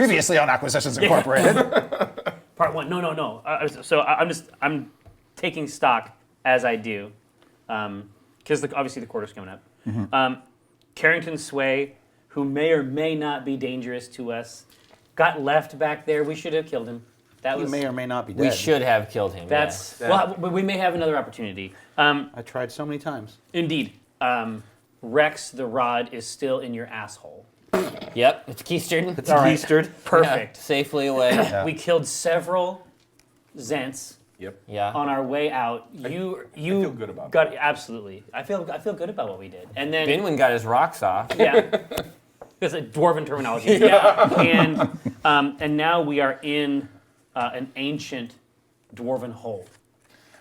Previously on Acquisitions Incorporated. Part 1. No. I'm taking stock as I do, because obviously the quarter's coming up. Mm-hmm. Carrington Sway, who may or may not be dangerous to us, got left back there. We should have killed him. He may or may not be dead. We should have killed him. Well, we may have another opportunity. I tried so many times. Indeed. Rex the Rod is still in your asshole. Yep, it's keistered. It's keistered. Perfect. Yeah, safely away. Yeah. We killed several Zents Yep. Yeah. on our way out. You feel good about got absolutely. I feel good about what we did. And then Binwin got his rocks off. yeah, it's a dwarven terminology. Yeah, and now we are in an ancient dwarven hole.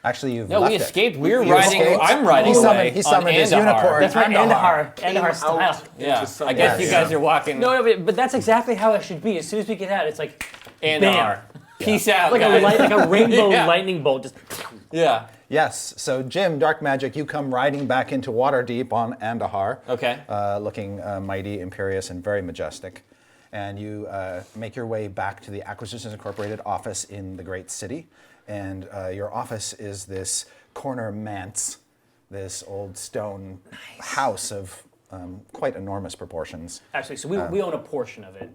Actually, you've No, left we it. escaped. We're You riding. escaped. I'm riding away. He summoned on his Andahar. unicorn. That's right, Andahar. Andahar style. Yeah, Into I guess you Yes. guys are walking. No, but that's exactly how it should be. As soon as we get out, it's like Andahar. Peace out, like guys. like a rainbow Yeah. lightning bolt. Just Yeah. Yes. So, Jim, Darkmagic, you come riding back into Waterdeep on Andahar. Okay. Looking mighty, imperious, and very majestic. And you make your way back to the Acquisitions Incorporated office in the great city. And your office is this corner manse, this old stone house of quite enormous proportions. actually, so we own a portion of it.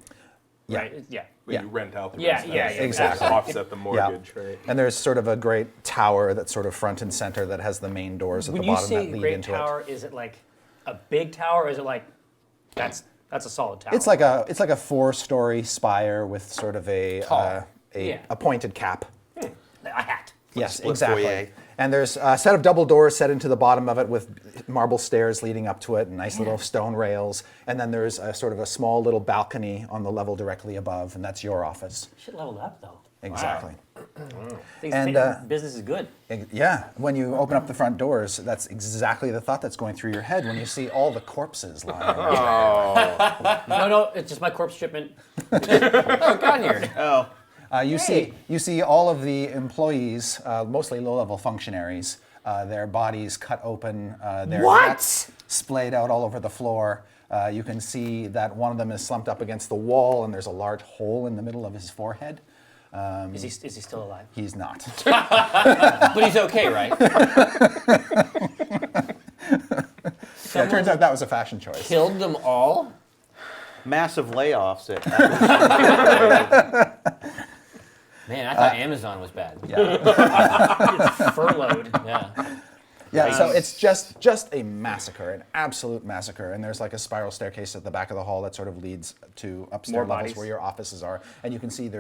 Yeah. Right? Yeah. When you rent out the Yeah, rest of yeah, it, yeah, exactly. to offset the mortgage, right? And there's sort of a great tower that's sort of front and center that has the main doors at When the you bottom say that lead great into tower, is it like a big tower, or is it like that's a solid tower? it. It's like a 4-story spire with sort of a Yeah. a pointed cap. a hat. Yes, split exactly. foyer. And there's a set of double doors set into the bottom of it with marble stairs leading up to it and nice little stone rails. And then there's a sort of a small little balcony on the level directly above, and that's your office. Shit leveled up though. Exactly. Things, business is good. Yeah, when you open up the front doors, that's exactly the thought that's going through your head when you see all the corpses lying around. No, it's just my corpse shipment. Oh, it got here. Oh. You see all of the employees, mostly low-level functionaries, their bodies cut open, their necks splayed out all over the floor. You can see that one of them is slumped up against the wall, and there's a large hole in the middle of his forehead. Is he still alive? He's not. But he's okay, right? Yeah, it turns out that was a fashion choice. Killed them all? Massive layoffs at Man, I thought Amazon was bad. Yeah. Furloughed. Yeah. Yeah, so it's just a massacre, an absolute massacre. And there's like a spiral staircase at the back of the hall that sort of leads to upstairs More levels bodies. where your offices are. And you can see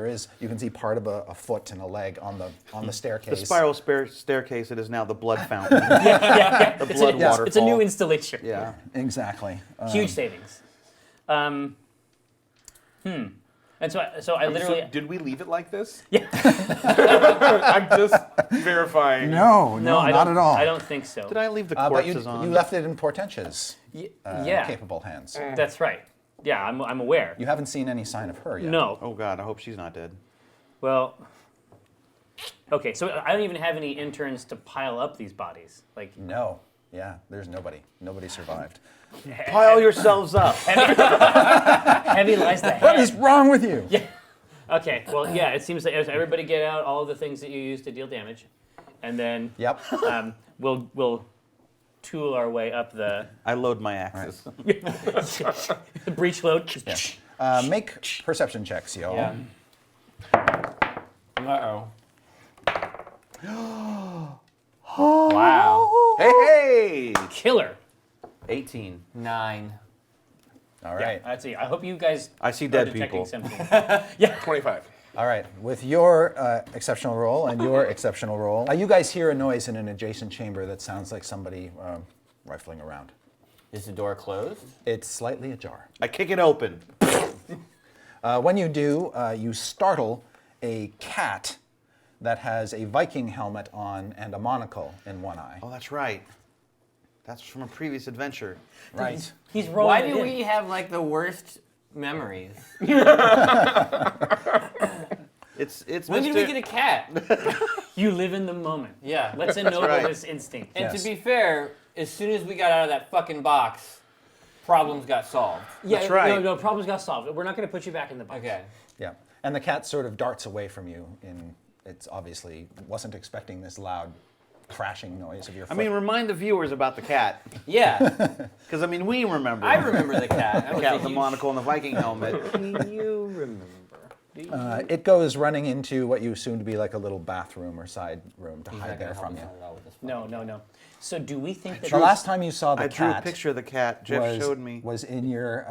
part of a foot and a leg on the staircase. the spiral staircase. It is now the blood fountain. Yeah. The blood waterfall. It's a new installation. Yeah. Exactly. Huge savings. And so I literally. So did we leave it like this? Yeah. I'm just verifying. No, I not don't, at all. I don't think so. Did I leave the But corpses you on? left it in Portench's Yeah. capable hands. That's right. Yeah, I'm aware. You haven't seen any sign of her yet. No. Oh God, I hope she's not dead. Well. Okay, so I don't even have any interns to pile up these bodies. Like No. Yeah, there's nobody. Nobody survived. Pile yourselves up. heavy lies the head. What is wrong with you? Yeah. Okay. Well, yeah. It seems like everybody get out all of the things that you use to deal damage, and then Yep. we'll tool our way up the I load my axes. breach load. Make perception checks, y'all. Yeah. Uh-oh. Wow. Hey! Killer. 18. 9. All right. Yeah, that's it. I hope you guys I see are dead detecting people. something. 25. All right. With your exceptional roll and your exceptional roll, you guys hear a noise in an adjacent chamber that sounds like somebody rifling around. Is the door closed? It's slightly ajar. I kick it open. When you do, you startle a cat that has a Viking helmet on and a monocle in one eye. Oh, that's right. That's from a previous adventure. Right. He's rolling. Why it do in. we have like the worst memories? It's When did Mr. we get a cat? You live in the moment. Yeah. Let's ennoble right. this instinct. And Yes. to be fair, as soon as we got out of that fucking box, problems got solved. Yeah, That's right. No, problems got solved. We're not going to put you back in the box. Okay. Yeah. And the cat sort of darts away from you. It's obviously wasn't expecting this loud crashing noise of your foot. I mean, remind the viewers about the cat. Yeah, Because, I mean, we remember. I remember the cat. That The was cat a with the huge- monocle and the Viking helmet. You remember. It goes running into what you assume to be like a little bathroom or side room to He's hide not gonna there help from us you. out at all with this No. So do we think that The last time you saw the I drew a cat picture of the cat. Jeff showed me. was in your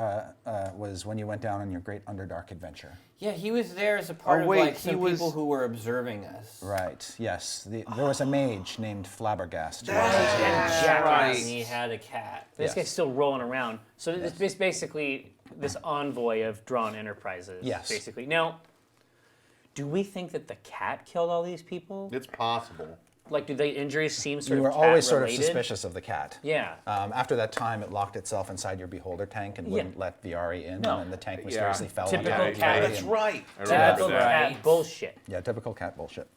was when you went down on your great Underdark adventure. Yeah, he was there as a part wait, of like he some was- people who were observing us. Right. Yes. There was a mage named Flabbergast. who That's was- Jackass. right. And he had a cat. this Yes. guy's still rolling around? So it's basically this envoy of Dran Enterprises. Yes. Basically. Now, do we think that the cat killed all these people? It's possible. Like, do the injuries seem sort You of were always sort of cat-related? suspicious of the cat. Yeah. After that time, it locked itself inside your beholder tank and wouldn't let Viari in, No. and then the tank mysteriously fell Typical on top of cat. Viari That's and- right. I remember Typical that. cat bullshit. Yeah, typical cat bullshit.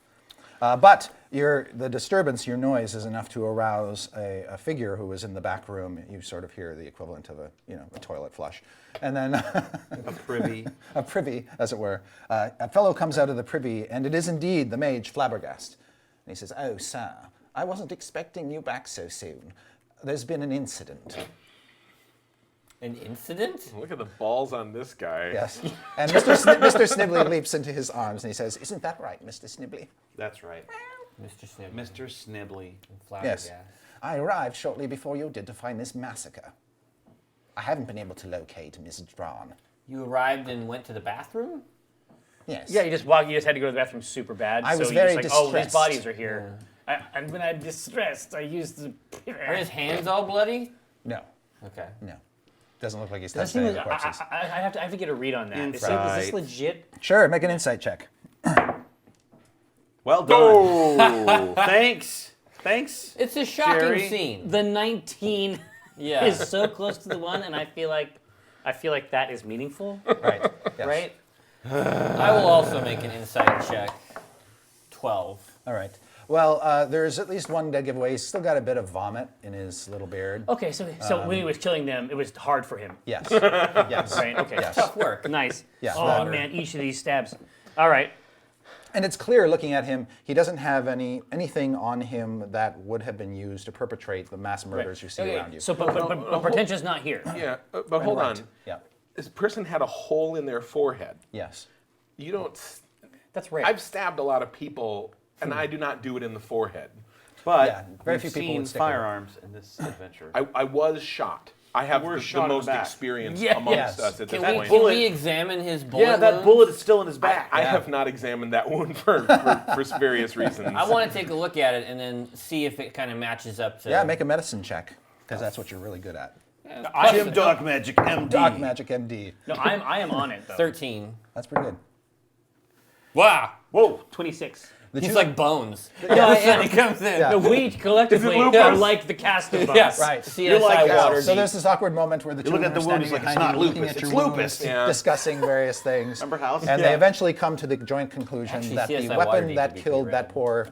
But the disturbance, your noise, is enough to arouse a figure who was in the back room. You sort of hear the equivalent of a toilet flush, and then A privy. a privy, as it were. A fellow comes out of the privy, and it is indeed the mage Flabbergast. And he says, "Oh, sir, I wasn't expecting you back so soon. There's been an incident." An incident? Look at the balls on this guy. Yes. And Mr. Snibbly leaps into his arms, and he says, "Isn't that right, Mr. Snibbly?" That's right. Mr. Snip. Mr. Snibbly. Yes. Flabbergast. I arrived shortly before you did to find this massacre. I haven't been able to locate Miss Dran. You arrived and went to the bathroom? Yes. Yeah, you just had to go to the bathroom super bad. I so was you very just like, oh, these distressed. bodies are here. And when I'm distressed, I use the. Are his hands all bloody? No. Okay. No. Doesn't look like he's That touched any seems of the like, corpses. I have to get a read on that. Is this Insight. legit? Sure, make an insight check. Well done. Thanks. Thanks. It's a shocking Jerry? scene. The 19 Yeah. is so close to the 1, and I feel like that is meaningful, Right. Yes. right? I will also make an insight check. 12. All right. Well, there's at least one dead giveaway. He's still got a bit of vomit in his little beard. Okay, so when he was killing them, it was hard for him, Yes. Yes. right? Okay. Yes. Tough work. Nice. Yeah. Oh Water. man, each of these stabs. All right. And it's clear looking at him, he doesn't have anything on him that would have been used to perpetrate the mass murders you see Okay, around you. So, but Pretension's not here. Yeah, but hold Right. on. Yeah. This person had a hole in their forehead. Yes. You don't. That's rare. I've stabbed a lot of people, and I do not do it in the forehead. But Yeah, very we've few people seen would stick with it. firearms in this adventure. I was shot. I have were the shot in the most back. experience Yeah. amongst Yes. us at this Can point. we examine his bullet yeah, that wound? bullet is still in his back. I have not examined that wound for various reasons. I want to take a look at it and then see if it kind of matches up to. Yeah, make a medicine check, because that's what you're really good at. Jim Darkmagic, MD. Darkmagic MD. No, I am on it though. 13. That's pretty good. Wow. Whoa. 26. He's like Bones. Yeah, He comes in. No, we collectively lupus? are like the cast of Bones. Yes. Right. CSI like that. Waterdeep. So there's this awkward moment where the two look of at them the are wound, standing it's like, behind it's you, not looking lupus, at your it's wounds, lupus. Yeah. discussing various things. Remember House? And Yeah. they eventually come to the joint conclusion Actually, that the CSI weapon Waterdeep that would be killed pretty that rad. poor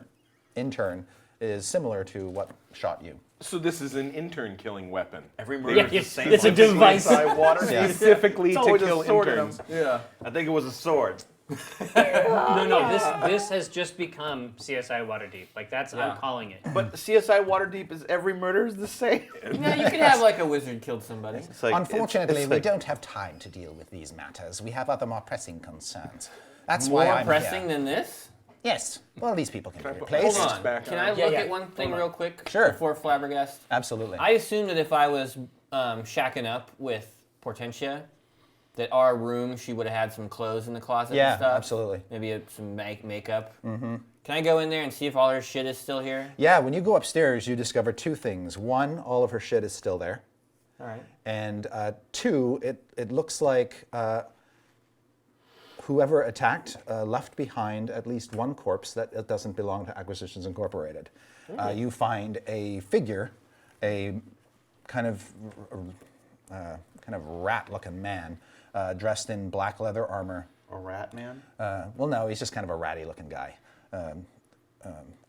intern is similar to what shot you. So this is an intern killing weapon. Every Yeah, murder is yeah, the same. it's a one. device. CSI Waterdeep. Specifically It's to always a kill sword in interns. them. Yeah. I think it was a sword. No, this has just become CSI Waterdeep. Like I'm Yeah. calling it. But CSI Waterdeep is every murder is the same. Yeah, you could have like a wizard killed somebody. It's like- Unfortunately, it's we like- don't have time to deal with these matters. We have other more pressing concerns. That's More why I'm pressing here. than this? Yes. Well, these people can be Hold replaced. Hold on. back Can on. I look Yeah, at one thing hold on. real quick? Sure. Before Flabbergast? Absolutely. I assume that if I was shacking up with Portentia, that our room, she would have had some clothes in the closet Yeah, and stuff. absolutely. Maybe some makeup. Mm-hmm. Can I go in there and see if all her shit is still here? Yeah, when you go upstairs, you discover two things. One, all of her shit is still there. All right. And two, it looks like whoever attacked left behind at least one corpse that doesn't belong to Acquisitions Incorporated. You find a figure, a kind of rat-looking man dressed in black leather armor. A rat man? Well, no, he's just kind of a ratty-looking guy.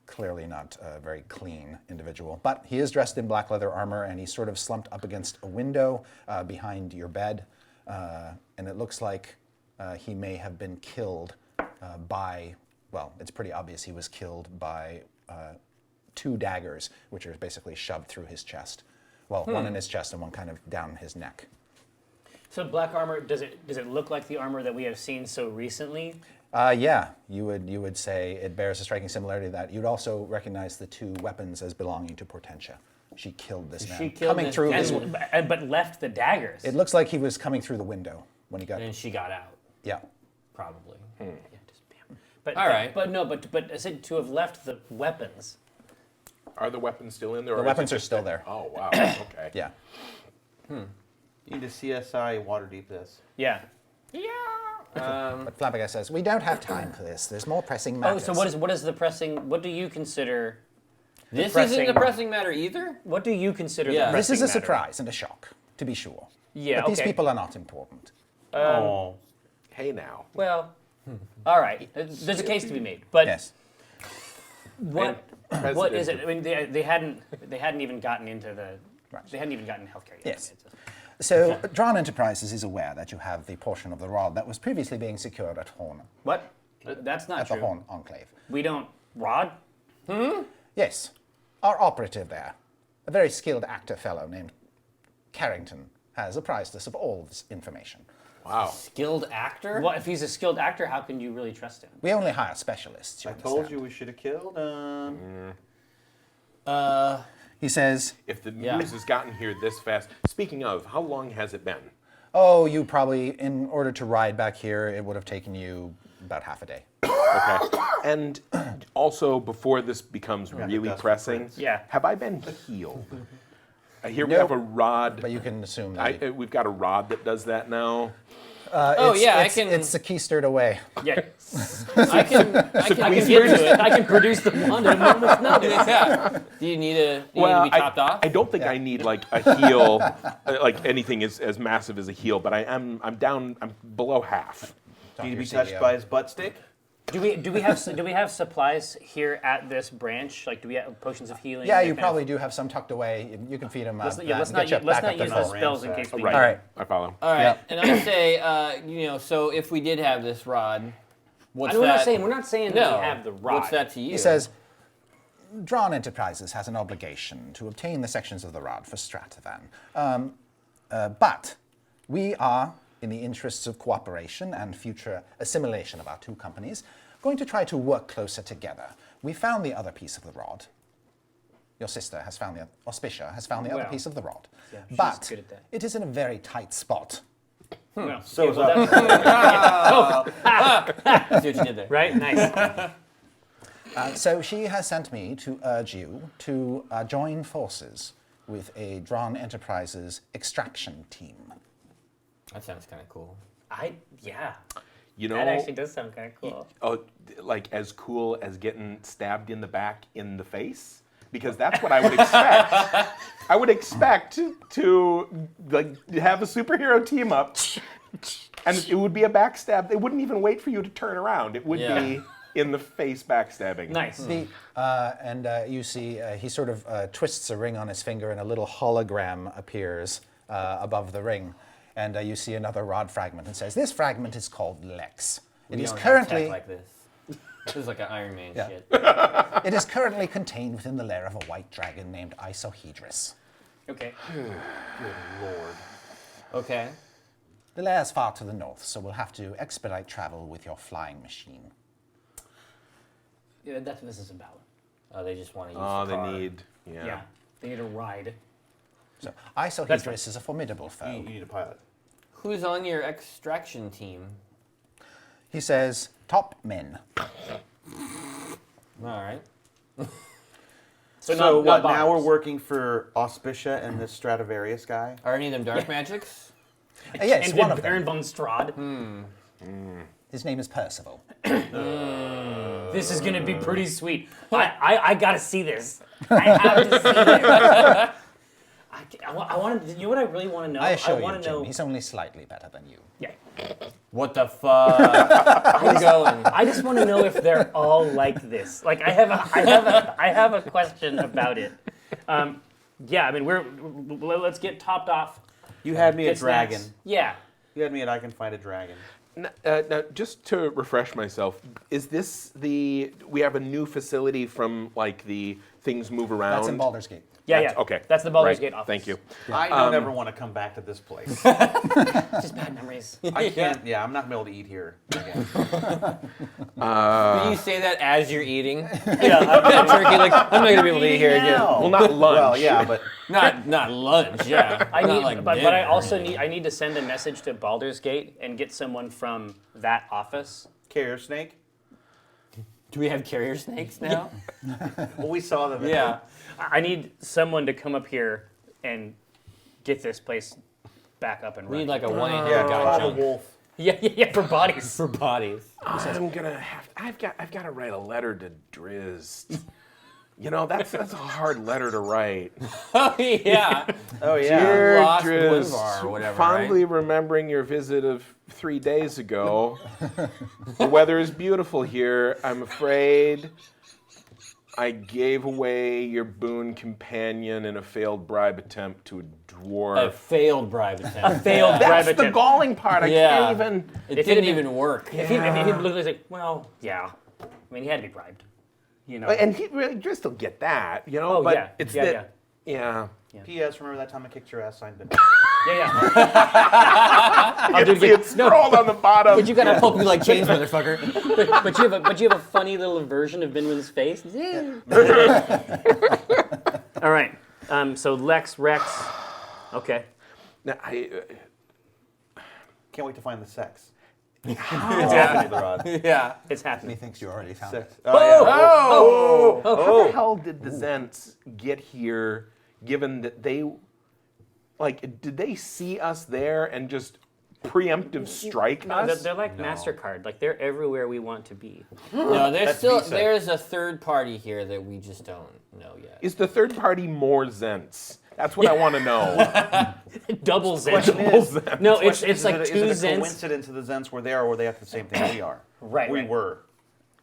clearly not a very clean individual. But he is dressed in black leather armor, and he's sort of slumped up against a window behind your bed. And it looks like he may have been killed by, well, it's pretty obvious he was killed by 2 daggers, which are basically shoved through his chest. Well, one in his chest and one kind of down his neck. So black armor, does it look like the armor that we have seen so recently? Yeah, you would say it bears a striking similarity to that. You'd also recognize the 2 weapons as belonging to Portentia. She killed this man. She killed coming this- through And, but left the daggers. It looks like he was coming through the window when he got. And she got out, Yeah. probably. Yeah, just bam. But, All right. But I said to have left the weapons. Are the weapons still in there? The or is weapons it are just still that- there. Oh, wow. Okay. Yeah. You need to CSI Waterdeep this. Yeah. But Flabbergast says, "We don't have time for this. There's more pressing Oh, matters." so what is the pressing? What do you consider? This pressing- isn't a pressing matter either? What do you consider? Yeah. The This is a pressing matter? surprise and a shock, to be sure. Yeah. But these okay. people are not important. Oh. Hey, now. Well, all right. There's a case to be made, but Yes. what And what is it? president I mean, they hadn't even gotten into the. Right. They hadn't even gotten healthcare yet. Yes. So Dran Enterprises is aware that you have the portion of the rod that was previously being secured at Horn, What? That's not at true. the Horn Enclave. We don't rod. Yes, our operative there, a very skilled actor fellow named Carrington, has apprised us of all this information. Wow. Skilled actor? Well, if he's a skilled actor, how can you really trust him? We only hire specialists. You I told understand. you we should have killed him. He says, If the Yeah. news has gotten here this fast. Speaking of, how long has it been? "Oh, you probably, in order to ride back here, it would have taken you about half a day." Okay. And also, before this becomes really dust pressing, prints. Yeah. have I been healed? Here we Nope. have a rod. But you can assume that. We've got a rod that does that now. It's sequestered away. Yeah. I can produce the wand at a moment's notice. Yeah. Do you need to be topped off? I don't think I need like a heal, like anything as massive as a heal. But I'm below half. Need to be Your touched CEO. by his butt stick? Do we have supplies here at this branch? Like, do we have potions of healing? Yeah, that you kind probably of- do have some tucked away. You can feed him. Let's that not and get you let's back not up to use full. those spells in case we Right. need All right. I follow. All right. Yeah. And I say, so if we did have this rod, what's We're that? not saying no. that we have the rod. What's that to you? He says, Dran Enterprises has an obligation to obtain the sections of the rod for Stratavan. But we are, in the interests of cooperation and future assimilation of our 2 companies, going to try to work closer together. We found the other piece of the rod. Your sister has found Auspicia has found the other Well, piece of the rod. yeah, she's But good at that. it is in a very tight spot. Well, So is that. See what you did there. right? Nice. So she has sent me to urge you to join forces with a Dran Enterprises extraction team. That sounds kind of cool. Yeah. You know, That actually does sound kind of cool. oh, like as cool as getting stabbed in the back in the face, because that's what I would expect. I would expect to like have a superhero team up, and it would be a backstab. They wouldn't even wait for you to turn around. It would be in the face backstabbing. Nice. You see he sort of twists a ring on his finger and a little hologram appears above the ring. And you see another rod fragment and says, "This fragment is called Lex. It We is don't have tech currently like this. This is like an Iron Man Yeah. shit. it is currently contained within the lair of a white dragon named Isohedrus. Okay. Okay. The lair is far to the north, so we'll have to expedite travel with your flying machine." Yeah, that's what this is about. Oh, they just want to use Oh, the they car. need. Yeah. They need a ride. So Isohedrus is a formidable foe. You need a pilot. Who's on your extraction team? He says, "Top men." All right. So not what? Now bombers. we're working for Auspicia and this Stradivarius guy. Are any of them dark magics? Yes, And one of Baron them. von Strahd. His name is Percival. This is gonna be pretty sweet. I gotta see this. I have to see this. I want to. You know what I really want to know? I assure you, want to Jim, know. he's only slightly better than you. Yeah. What the fuck? We're going. I just want to know if they're all like this. Like I have a question about it. Yeah, I mean let's get topped off. You had me Get at dragon. snacks. Yeah. You had me at I can find a dragon. Now, just to refresh myself, is this we have a new facility from like the things move around? That's in Baldur's Gate. Yeah, That's- yeah. okay. That's the Baldur's Right. Gate office. Thank you. I don't ever want to come back to this place. It's just bad memories. I can't. Yeah, I'm not gonna be able to eat here again. Do you say that as you're eating? Yeah. Turkey, like, I'm not gonna be able to eat here again. Well, not lunch. Well, yeah, but Not lunch, yeah. I Not need, like but I dinner. also need to send a message to Baldur's Gate and get someone from that office. carrier snake. Do we have carrier snakes now? Well, we saw them. Yeah. I need someone to come up here and get this place back up and We need running. like a 1-800 Yeah, guy Rob jump the wolf. Yeah, for bodies. for bodies. I'm gonna have. I've got to write a letter to Drizzt. You know, that's a hard letter to write. Oh yeah. Oh yeah. Dear Lost Drizzt, Boulevard or whatever, fondly remembering your visit of 3 days ago. The weather is beautiful here. I'm afraid I gave away your boon companion in a failed bribe attempt to a dwarf. A failed bribe attempt. Failed That's bribe the attempt. galling part. I Yeah. can't even. It If it didn't had been- even work. If he literally like, well, yeah. I mean, he had to be bribed. You know. And he really Drizzt will get that, you know. Oh, but yeah. it's Yeah, that. Yeah. P.S. Remember that time I kicked your ass? Signed it. Yeah. You can see it scrolled on the bottom. But you got a Hope you like change, motherfucker. but you have a funny little version of Binwin's face. All right. So Lex, Rex. Okay. Now, Can't wait to find the sex. It's happening. The rod. Yeah. It's He happening. thinks you already found it. Sex. Oh, yeah. How the hell did the Zents get here, given that they, like, did they see us there and just preemptive strike No, they're, us? they're like MasterCard. Like they're everywhere we want to be. No, That's still Visa. there's a third party here that we just don't know yet. Is the third party more Zents? That's what I want to know. Double Question Zen. is, No, question it's like is two it a Zens. coincidence the Zents were there, or were they at the same thing we are? Right, We right. were.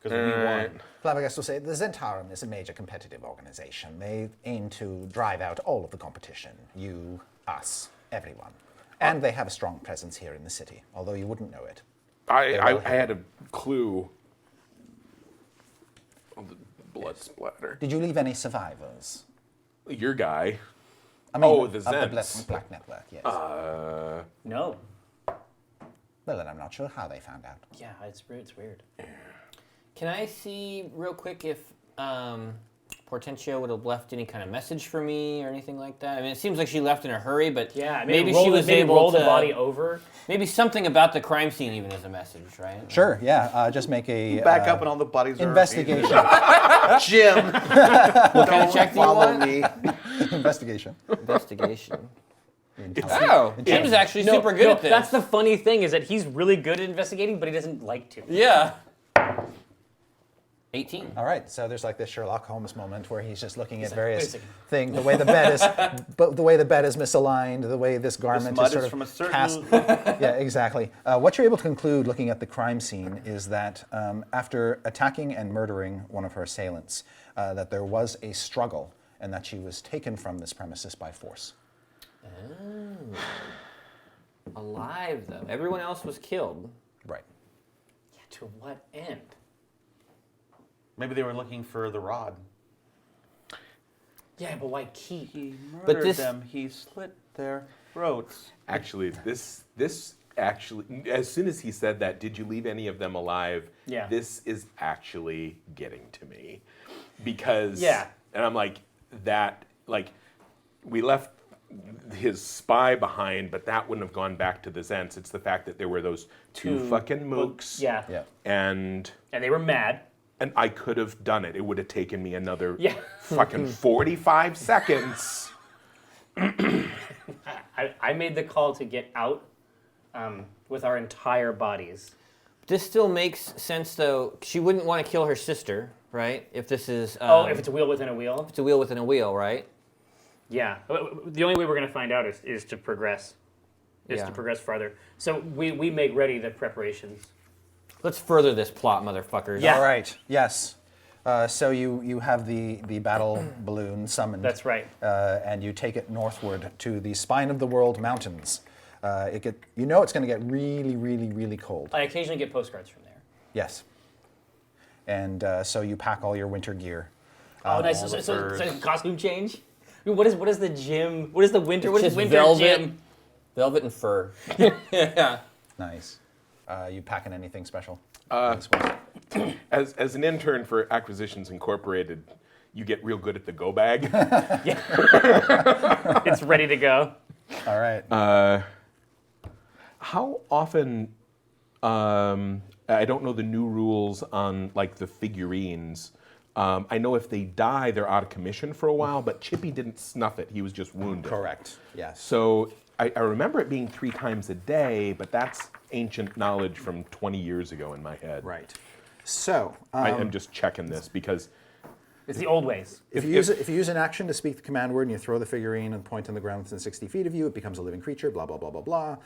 Because we won. Flabbergast will say the Zentarum is a major competitive organization. They aim to drive out all of the competition. You, us, everyone. And they have a strong presence here in the city, although you wouldn't know it. I had a clue. Oh, the blood splatter. Did you leave any survivors? Your guy. I mean, Oh, the of the Zents. Black Network, yes. No. Well, then I'm not sure how they found out. Yeah, it's weird. Can I see real quick if Portentia would have left any kind of message for me or anything like that? I mean, it seems like she left in a hurry, but Yeah, maybe she was able roll to the body over. Maybe something about the crime scene even as a message, right? Sure, yeah. Just make a Back up and all the bodies are investigation. Jim, What kind of check do you follow want? me. investigation. Investigation. Intelligence. Oh, Jim's actually super good at this. That's the funny thing is that he's really good at investigating, but he doesn't like to. Yeah. 18. All right, so there's like this Sherlock Holmes moment where he's just looking at like, various wait a second. things. The way the bed is, but the way the bed is misaligned, the way this garment mud is sort is of from a certain- cast. Yeah, exactly. What you're able to conclude looking at the crime scene is that after attacking and murdering one of her assailants, that there was a struggle and that she was taken from this premises by force. Alive, though. Everyone else was killed. Right. Yeah, to what end? Maybe they were looking for the rod. Yeah, but why keep? He murdered But this- them. He slit their throats. Actually, this actually, as soon as he said that, did you leave any of them alive? Yeah. This is actually getting to me. Because, Yeah. and I'm like, we left his spy behind, but that wouldn't have gone back to the Zents. It's the fact that there were those two fucking mooks. Yeah. Yeah. And And they were mad. I could have done it. It would have taken me another Yeah. fucking 45 seconds. I made the call to get out with our entire bodies. This still makes sense, though. She wouldn't want to kill her sister, right? If this is... If it's a wheel within a wheel? it's a wheel within a wheel, right? Yeah. The only way we're going to find out is to progress. Yeah. To progress farther. So we make ready the preparations. Let's further this plot, motherfuckers. Yeah. All right. Yes. So you have the battle balloon summoned. That's right. And you take it northward to the spine of the world mountains. You know it's going to get really, really, really cold. I occasionally get postcards from there. Yes. And so you pack all your winter gear. Oh, nice. So costume change? I mean, what is the gym? What is the winter? What is Just winter velvet. gym? Velvet and fur. Yeah. Nice. You packing anything special? As an intern for Acquisitions Incorporated, you get real good at the go bag. It's ready to go. All right. How often? I don't know the new rules on like the figurines. I know if they die, they're out of commission for a while. But Chippy didn't snuff it; he was just wounded. Correct. Yes. So I remember it being 3 times a day, but that's ancient knowledge from 20 years ago in my head. Right. So I'm just checking this because It's the old ways. if you use an action to speak the command word and you throw the figurine and point on the ground within 60 feet of you, it becomes a living creature. Blah blah blah blah blah.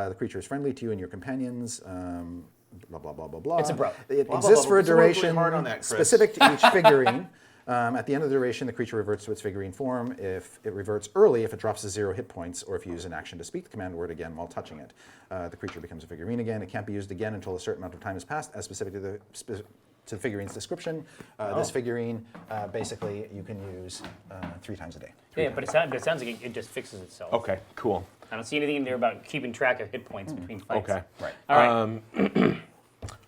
The creature is friendly to you and your companions. Blah blah blah blah blah. It's a bro. It Blah, blah, exists blah. for a Let's work really duration hard on that, Chris. specific to each figurine. At the end of the duration, the creature reverts to its figurine form. If it reverts early, if it drops to 0 hit points, or if you use an action to speak the command word again while touching it, the creature becomes a figurine again. It can't be used again until a certain amount of time has passed, as specific to the figurine's description. This figurine, basically, you can use 3 times a day. Yeah, but it sounds like it just fixes itself. okay, cool. I don't see anything in there about keeping track of hit points between fights. Okay. Right. All right.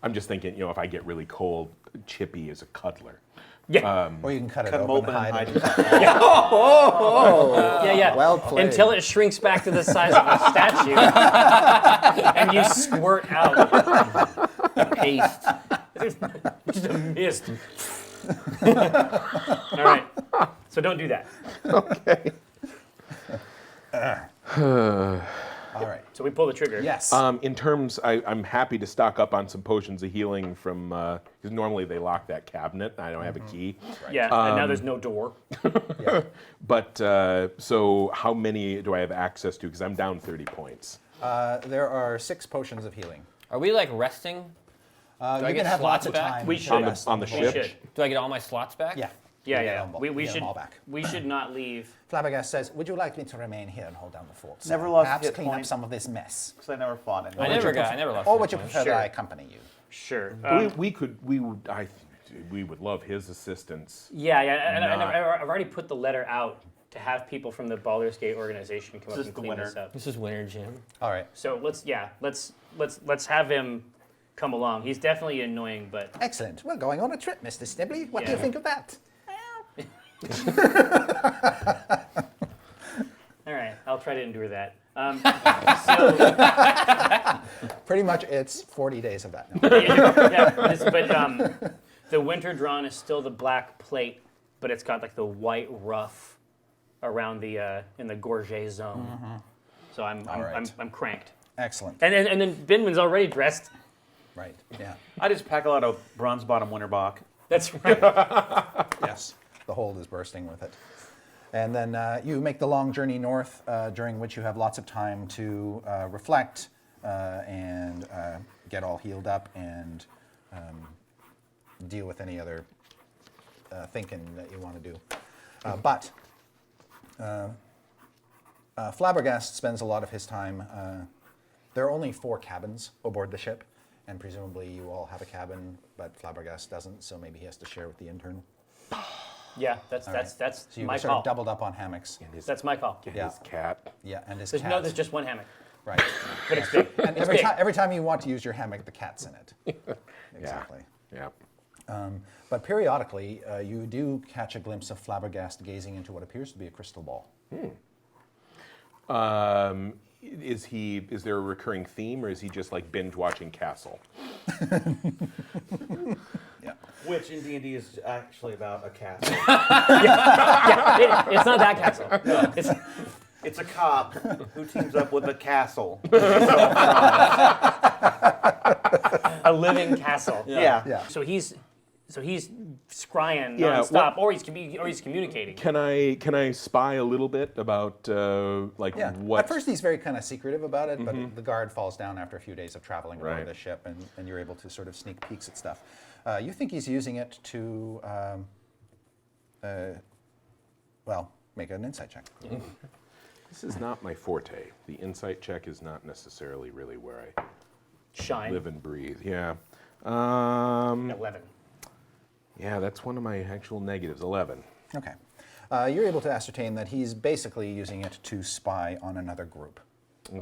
I'm just thinking, if I get really cold, Chippy is a cuddler. Yeah. Or you can cut it Cut them open open and hide and hide it. Yeah, yeah. Well played. Until it shrinks back to the size of a statue, and you squirt out paste. Just a mist. All right. So don't do that. Okay. All right. So we pull the trigger. Yes. In terms, I'm happy to stock up on some potions of healing from, because normally they lock that cabinet. I don't have a key. Yeah. And now there's no door. But, so how many do I have access to? Because I'm down 30 points. There are 6 potions of healing. Are we like resting? You I can get have slots lots of back? time. We to should. rest On the We ship? should. Do I get all my slots back? Yeah. Yeah, You yeah. get them all- you We get should. them all back. We should not leave. Flabbergast says, "Would you like me to remain here and hold down the fort? sir? Never lost Perhaps hit clean up point. some of this mess. Because I never fought anyone. I never lost. Or my would you points. prefer Sure. that I accompany you?" Sure. We would love his assistance. Yeah, yeah. And Not- I've already put the letter out to have people from the Baldur's Gate organization come up This is and the clean winner. this up. This is winter, Jim. All right. So let's have him come along. He's definitely annoying, but Excellent. We're going on a trip, Mr. Snibbly. What do you Yeah. think of that? all right. I'll try to endure that. Pretty much, it's 40 days of that. No. Yeah, but the winter drawn is still the black plate, but it's got like the white ruff around the in the gorget zone. So I'm right. I'm cranked. Excellent. And then Binwin's already dressed. Right. Yeah. I just pack a lot of Bronzebottom Winterbach. That's right. Yes. The hold is bursting with it. And then you make the long journey north, during which you have lots of time to reflect and get all healed up and deal with any other thinking that you want to do. But Flabbergast spends a lot of his time. There are only 4 cabins aboard the ship, and presumably you all have a cabin, but Flabbergast doesn't, so maybe he has to share with the intern. Yeah, that's All right. So you my sort call. of doubled up on hammocks. That's my call. Yeah. His cat. Yeah, and his There's cat. no, there's just one hammock, Right. but it's big. And It's big. every time you want to use your hammock, the cat's in it. Exactly. Yeah. But periodically, you do catch a glimpse of Flabbergast gazing into what appears to be a crystal ball. Is there a recurring theme, or is he just like binge watching Castle? Yeah. Which in D&D is actually about a castle. It's not that castle. It's, It's a cop who teams up with a castle. a living castle. Yeah. Yeah. So he's So he's scrying Yeah, nonstop, or he's communicating. Can I spy a little bit about Yeah. what? At first, he's very kind of secretive about it, but the guard falls down after a few days of traveling Right. aboard the ship, and you're able to sort of sneak peeks at stuff. You think he's using it to, make an insight check. This is not my forte. The insight check is not necessarily really where I Shine. live and breathe. Yeah. 11. Yeah, that's one of my actual negatives. 11. Okay. You're able to ascertain that he's basically using it to spy on another group.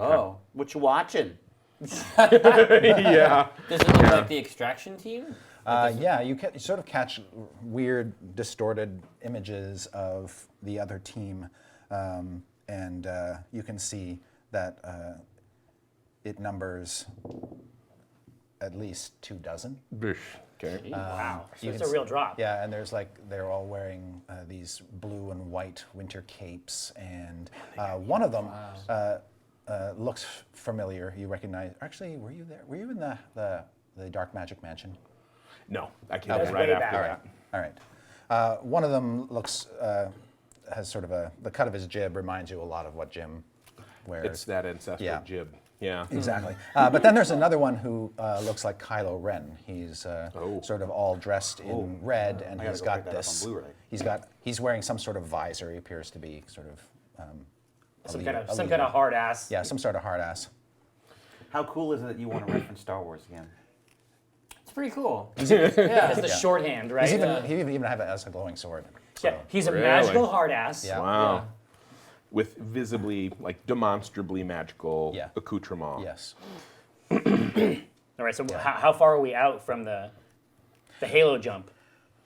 Oh, what you watching? Yeah. Does it look like the extraction team? You sort of catch weird, distorted images of the other team, and you can see that it numbers at least 24. Okay. Wow. So you it's can a real drop. Yeah, and they're all wearing these blue and white winter capes, and one of them looks familiar. You recognize? Actually, were you there? Were you in the Darkmagic mansion? No, I came Okay. right way after back. that. All right. One of them looks has sort of the cut of his jib reminds you a lot of what Jim wears. It's that ancestral Yeah. jib. Yeah. Exactly. But then there's another one who looks like Kylo Ren. He's Oh. sort of all dressed in red, and I gotta he's go got pick that up this. on Blu-ray. He's wearing some sort of visor. He appears to be sort of Some leader- kind a of leader. hard ass. Yeah, some sort of hard ass. How cool is it that you want to reference Star Wars again? It's pretty cool. It's Yeah. the shorthand, right? He even have it as a glowing sword. So. Yeah, he's a Really? magical hard ass. Yeah. Wow. With visibly, demonstrably magical Yeah. accoutrement. Yes. All right. So how far are we out from the Halo jump?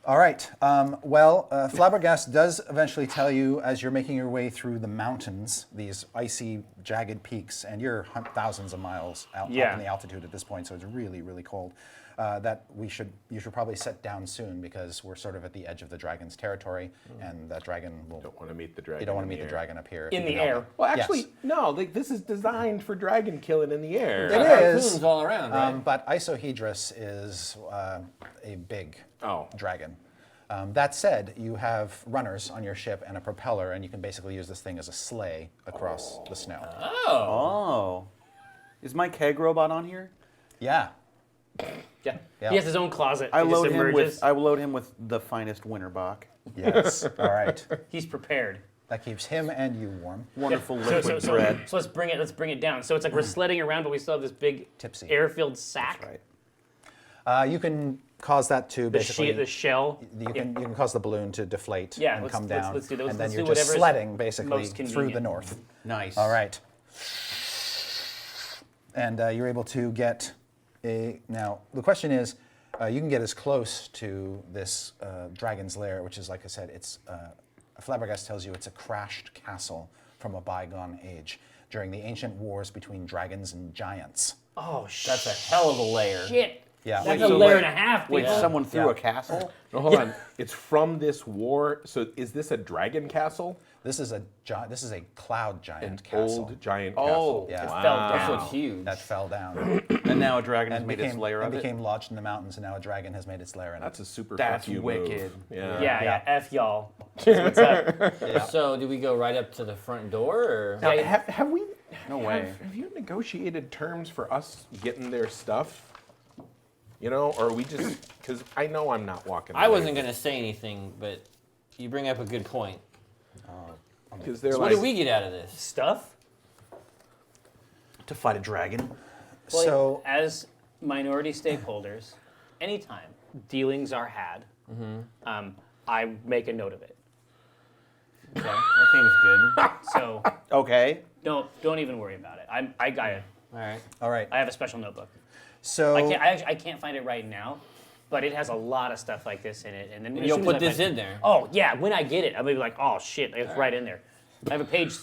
All right. Flabbergast does eventually tell you as you're making your way through the mountains, these icy, jagged peaks, and you're thousands of miles out Yeah. up in the altitude at this point, so it's really, really cold. That you should probably set down soon because we're sort of at the edge of the dragon's territory, and that dragon will. Don't want to meet the dragon. You don't want to in meet the air. dragon up here. if In you the can help air. it. Well, actually, Yes. no. This is designed for dragon killing in the air. It is. Harpoons all around, right? But Isohedrus is a big Oh. dragon. That said, you have runners on your ship and a propeller, and you can basically use this thing as a sleigh across the snow. Oh. Is my keg robot on here? Yeah. Yeah. Yeah. He has his own closet. I He just load emerges. him with the finest Winterbach. Yes. All right. He's prepared. That keeps him and you warm. Wonderful So, liquid so bread. let's bring it down. So it's like we're sledding around, but we still have this big Tipsy. air-filled sack. Right. You can cause that to basically. The shell. You can cause the balloon to deflate Yeah, and let's- come let's- down, let's do those. and then Let's you're do just whatever's sledding basically most through the convenient. north. Nice. All right. And you're able to get now the question is, you can get as close to this dragon's lair, which is, like I said, it's Flabbergast tells you it's a crashed castle from a bygone age during the ancient wars between dragons and giants. Oh, That's a hell of a layer. shit. Yeah. That's Wait, a so layer wait- and a half. Wait, people. someone threw Yeah. a castle? No, hold on. It's from this war. So is this a dragon castle? This is a cloud giant An castle old giant Oh, castle. yeah. It Wow. fell down. So it's huge. that fell down And now a dragon has and made its lair of it? became lodged in the mountains, and now a dragon has made its lair in it. That's a super That's fuck you wicked. move. Yeah. Yeah. F y'all. That's what's up. Yeah. So do we go right up to the front door, or? Now, Yeah, have we? No way. Have you negotiated terms for us getting their stuff? Or are we just? Because I know I'm not walking. I wasn't gonna say anything, but you bring up a good point. Because they're So like. what do we get out of this? Stuff. To fight a dragon? Well, So as minority stakeholders, anytime dealings are had, I make a note of it. Okay, that seems good. So Okay. don't even worry about it. I got it. All right. all right. I have a special notebook. So I can't find it right now, but it has a lot of stuff like this in it. And then as You'll soon as put I this find- in there. Oh yeah, when I get it, I'll be like, oh shit, it's right in there. I have a page.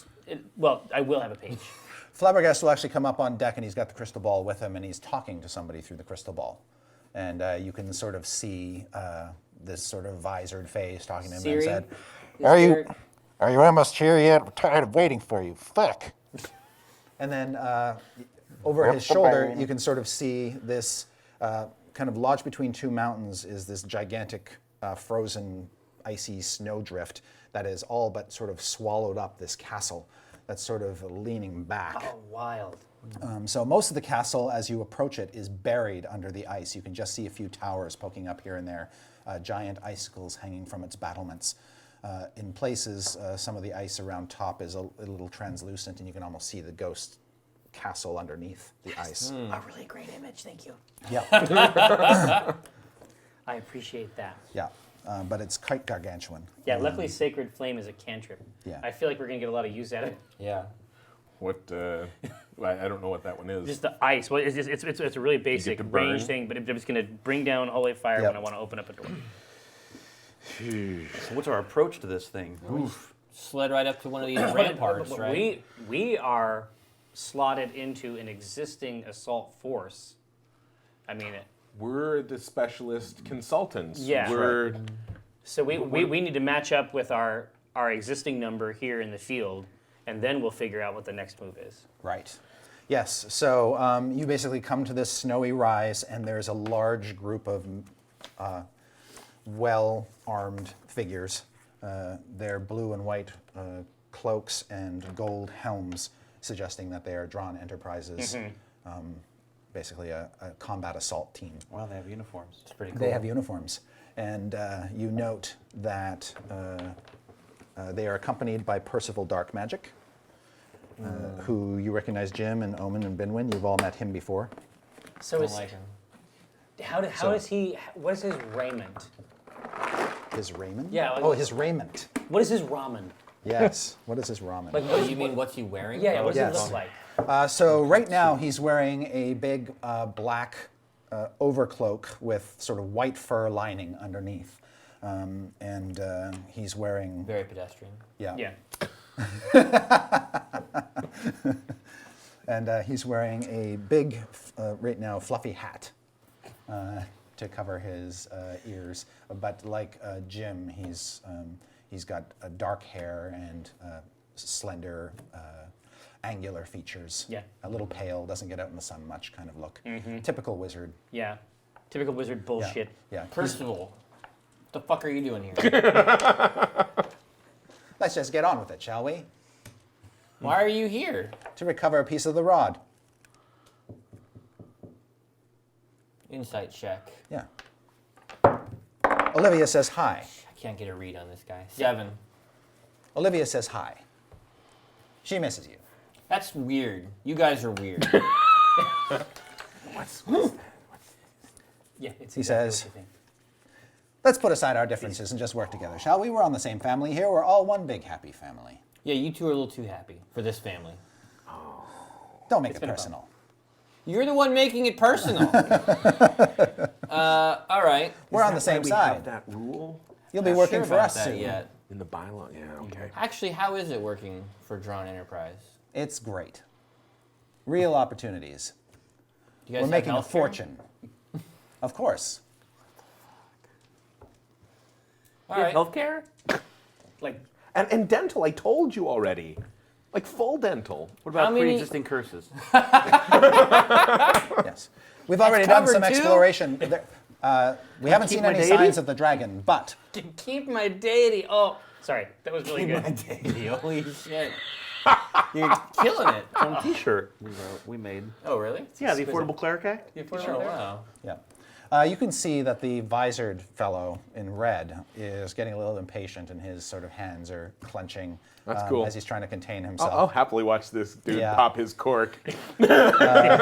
I will have a page. Flabbergast will actually come up on deck, and he's got the crystal ball with him, and he's talking to somebody through the crystal ball, and you can sort of see this sort of visored face talking to him Siri? and said, Are you almost here yet? We're tired of waiting for you. Fuck. and then over his shoulder you can sort of see this kind of lodged between two mountains is this gigantic frozen icy snowdrift that is all but sort of swallowed up this castle that's sort of leaning back. Oh, wild. So most of the castle, as you approach it, is buried under the ice. You can just see a few towers poking up here and there, giant icicles hanging from its battlements. In places, some of the ice around top is a little translucent, and you can almost see the ghost castle underneath the ice. A really great image, thank you. Yeah, I appreciate that. yeah, but it's quite gargantuan. Yeah, luckily Sacred Flame is a cantrip. Yeah. I feel like we're going to get a lot of use out of it. Yeah. What? I don't know what that one is. Just the ice. Well, it's a really basic to burn. range thing, but it's going to bring down holy fire Yep. when I want to open up a door. So what's our approach to this thing? Oof. Sled right up to one of these ramparts, But right? we are slotted into an existing assault force. I mean, We're the specialist consultants. Yeah. We're so we need to match up with our existing number here in the field, and then we'll figure out what the next move is. Right. Yes. So you basically come to this snowy rise, and there's a large group of well-armed figures. They're blue and white cloaks and gold helms, suggesting that they are Dran Enterprises, basically a combat assault team. Wow, they have uniforms. It's pretty cool. They have uniforms, and you note that they are accompanied by Percival Darkmagic, who you recognize, Jim and Omin and Binwin. You've all met him before. So Don't is, like him. how is he? What is his raiment? His raiment? Yeah, like- Oh, his raiment. What is his ramen? Yes. What is his ramen? Like, Oh, you mean what's he wearing? yeah, what does Yes. it look like? So right now he's wearing a big black overcloak with sort of white fur lining underneath, and he's wearing Very pedestrian. Yeah. and he's wearing a big right now fluffy hat to cover his ears. But like Jim, he's got dark hair and slender. Angular features. Yeah. A little pale, doesn't get out in the sun much kind of look. Typical wizard. Yeah. Typical wizard bullshit. Yeah. Percival, what the fuck are you doing here? Let's just get on with it, shall we? Why are you here? To recover a piece of the rod. Insight check. Yeah. Olivia says hi. I can't get a read on this guy. 7. Olivia says hi. She misses you. That's weird. You guys are weird. Yeah, it's He exactly says- what you think. Let's put aside our differences and just work together, shall we? We're on the same family here. We're all one big happy family. Yeah, you two are a little too happy for this family. Don't make it been a personal. You're the one making it personal. All right. We're on the same we side. have that rule You'll be Not working sure for about us that soon. yet. in the bylaw. Yeah. Okay. Actually, how is it working for Dran Enterprise? It's great. Real opportunities. Do you guys We're have making a healthcare? fortune. Of course. All right. Healthcare Like, and dental. I told you already. Like full dental. What about How many- pre-existing curses? Yes. We've already done some covered, too? exploration. We haven't keep seen my any deity? signs of the dragon, but to keep my deity. Oh, sorry. That was really good. Holy shit. You're killing it. Some T-shirt we made. Oh, really? Yeah, the Affordable Cleric Act. Oh, wow. yeah. You can see that the visored fellow in red is getting a little impatient, and his sort of hands are clenching That's cool. as he's trying to contain himself. I'll happily watch this dude Yeah. pop his cork. We're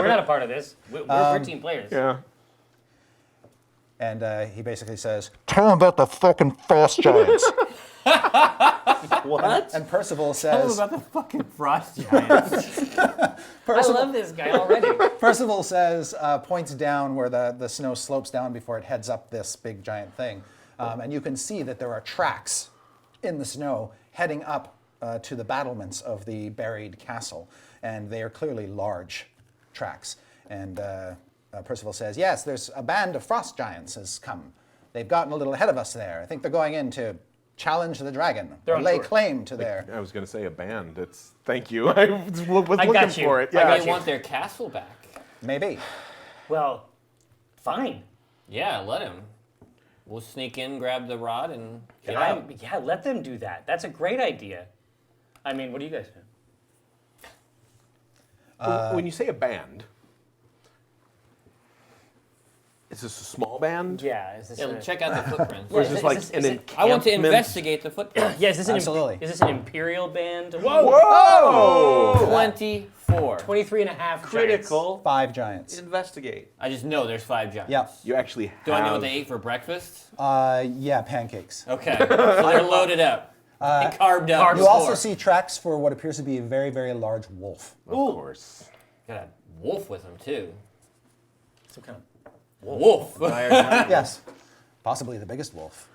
not a part of this. We're team players. Yeah. And he basically says, Tell him about the fucking frost giants. What? and Percival Tell them says, about the fucking frost giants. I love this guy already. Percival says, points down where the snow slopes down before it heads up this big giant thing. And you can see that there are tracks in the snow heading up to the battlements of the buried castle. And they are clearly large tracks. And Percival says, yes, there's a band of frost giants has come. They've gotten a little ahead of us there. I think they're going in to challenge the dragon, They're or on lay tour. claim to their... I was gonna say a band. Thank you. I was looking got you. for it. I Yeah. got They you. want their castle back. Maybe. Well, fine. Yeah, let him. We'll sneak in, grab the rod, and get out. Yeah, let them do that. That's a great idea. I mean, what do you guys do? When you say a band, is this a small band? Yeah, is this Yeah, a, check out the footprints. Or is this like is an it- encampment? I want to investigate the footprints. Yeah, is this Absolutely. Is this an imperial band? Whoa! Whoa! 24. 23 and a half Critical. 5 giants. Investigate. I just know there's 5 giants. Yeah. You actually have. Do I know what they ate for breakfast? Yeah, pancakes. Okay. So they're loaded up. And carved up. You also see tracks for what appears to be a very, very large wolf. Of course. Got a wolf with him, too. Some kind of Wolf. Yes, possibly the biggest wolf.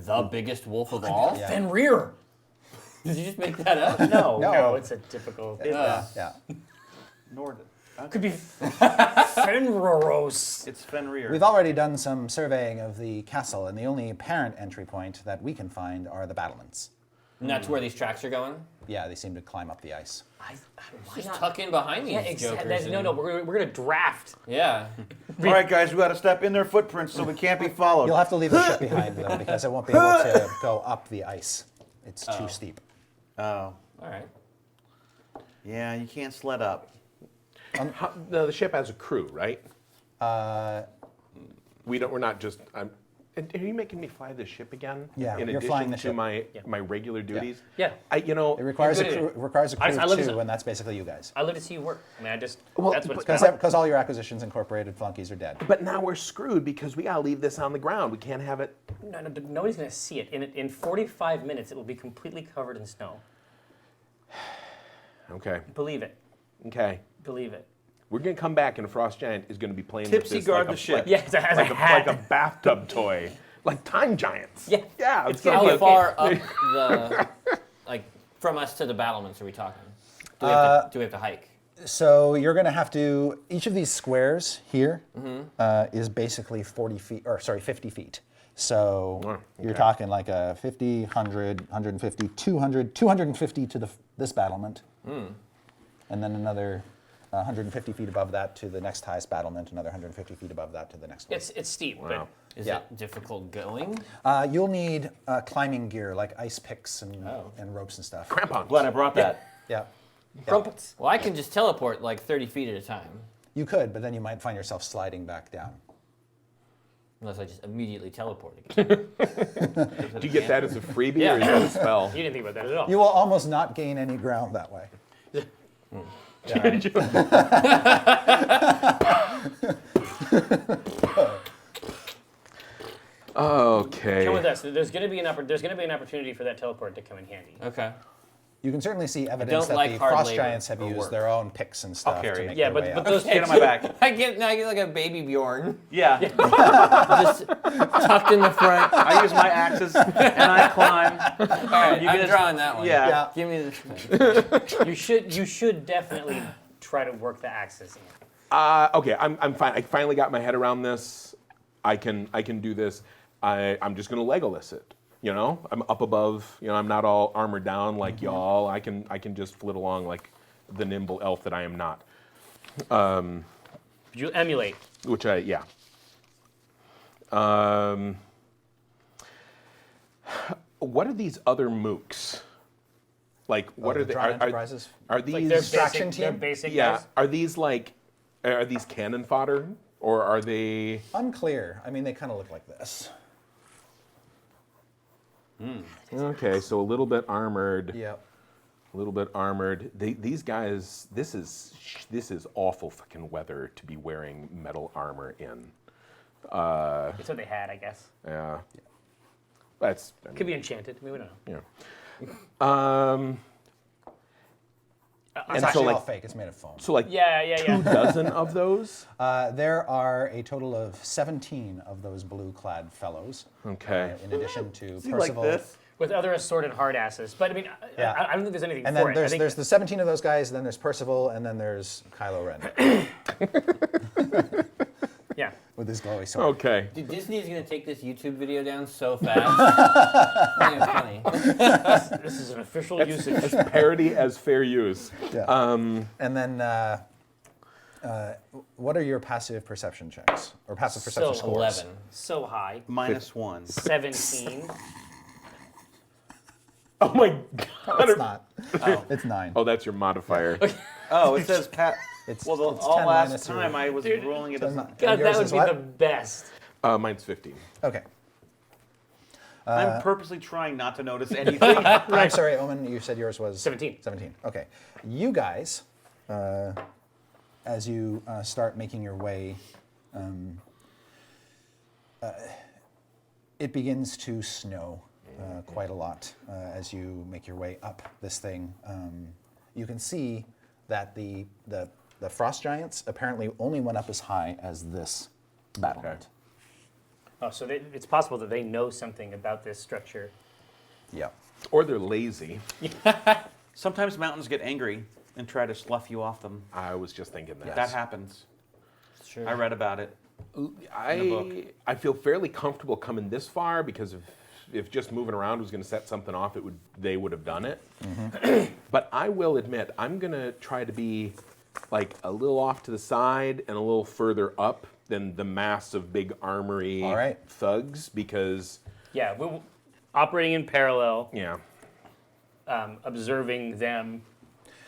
The biggest wolf of all? Yeah. Fenrir. Did you just make that up? No, it's a typical. Yeah. Nord. Could be Fenriros. It's Fenrir. We've already done some surveying of the castle, and the only apparent entry point that we can find are the battlements. And that's where these tracks are going? Yeah, they seem to climb up the ice. Just tuck in behind these Yeah, exactly. jokers. No, we're gonna draft. Yeah. All right, guys, we got to step in their footprints so we can't be followed. You'll have to leave the ship behind, though, because it won't be able to go up the ice. It's too steep. Oh, All right. yeah, you can't sled up. No, the ship has a crew, right? Uh, We're not just. Are you making me fly this ship again? Yeah, In you're addition flying the to ship. my regular duties. Yeah. it requires a Good crew, idea. requires a crew I of love this. 2, and that's basically you guys. I love to see you work. I mean, that's what it's Because all your acquisitions incorporated flunkies are dead. But now we're screwed because we gotta leave this on the ground. We can't have it. No, nobody's gonna see it. In 45 minutes, it will be completely covered in snow. Okay. Believe it. Okay. Believe it. We're gonna come back and a Frost Giant is gonna be playing Tipsy with this guard like the a, ship. Like, Yeah, it has like a a, hat. like a bathtub toy, like Time Giants. Yeah. Yeah. It's gonna gonna be be How okay. far up the, like, from us to the battlements are we talking? Do we have to hike? So you're going to have to, each of these squares here is basically 50 feet. So you're talking like a 50, 100, 150, 200, 250 to this battlement. And then another 150 feet above that to the next highest battlement, another 150 feet above that to the next one. It's steep, Wow. Is Yeah. it difficult going? You'll need climbing gear like ice picks and ropes and stuff. Crampons. Glad I brought that. Yeah. Crumpets. Well, I can just teleport like 30 feet at a time. You could, but then you might find yourself sliding back down. Unless I just immediately teleport again. Do you get that as a freebie Yeah. or is that a spell? You didn't think about that at all. You will almost not gain any ground that way. Okay. Come with us. There's going to be an opportunity for that teleport to come in handy. Okay. You can certainly see evidence don't that like the hard Frost labor Giants have or used work. their own picks and stuff carry to it. make Yeah, their way but up. those Get on my back. I get like a baby Bjorn, Yeah. just tucked in the front. I use my axes and I climb. All right, You I'm guys- drawing that one. Yeah. Yeah. Give me this thing. You should definitely try to work the axes in. Okay, I'm fine. I finally got my head around this. I can do this. I'm just gonna Legolas it. You know, I'm up above. You know, I'm not all armored down like y'all. I can just flit along like the nimble elf that I am not. You emulate. Which yeah. What are these other mooks? Like, what the are they? Dran Enterprises? Are these? Like their Distraction basic, their team? basic yeah. guys. Are these cannon fodder or are they? Unclear. I mean, they kind of look like this. Okay, so a little bit armored. Yep. A little bit armored. These guys. This is awful fucking weather to be wearing metal armor in. That's what they had, I guess. Yeah. That's. I mean, Could be enchanted. I mean, we don't know. yeah. It's And so, actually like- all fake. It's made of foam. So like Yeah. 2 dozen of those. There are a total of 17 of those blue-clad fellows. Okay. In addition to See, like Percival. this. With other assorted hard asses. But I mean, Yeah. I don't think there's anything And for then it. I there's think the 17 of those guys, then there's Percival, and then there's Kylo Ren yeah. with his glowy sword. Okay. Dude, Disney's gonna take this YouTube video down so fast. I think it's funny. This is an official usage. Parody as fair use. Yeah. And then What are your passive perception checks or passive perception So scores? 11. So high. -1. 17. Oh my god. It's not. It's 9. Oh, that's your modifier. Oh, it says It's, Well, it's all 10 last minus time I was Dude. rolling it your. as And God, yours that would is be what? the best. Mine's 15. Okay. I'm purposely trying not to notice anything. I'm sorry, Omin, you said yours was 17. 17. Okay. You guys, as you start making your way, it begins to snow quite a lot as you make your way up this thing. You can see that the frost giants apparently only went up as high as this battlement. Oh, so it's possible that they know something about this structure. Yeah. Or they're lazy. Sometimes mountains get angry and try to slough you off them. I was just thinking that. That happens. Sure. I read about it. I feel fairly comfortable coming this far because if just moving around was going to set something off, they would have done it. But I will admit, I'm going to try to be like a little off to the side and a little further up than the mass of big armory All right. thugs because Yeah, we're operating in parallel, yeah. observing them,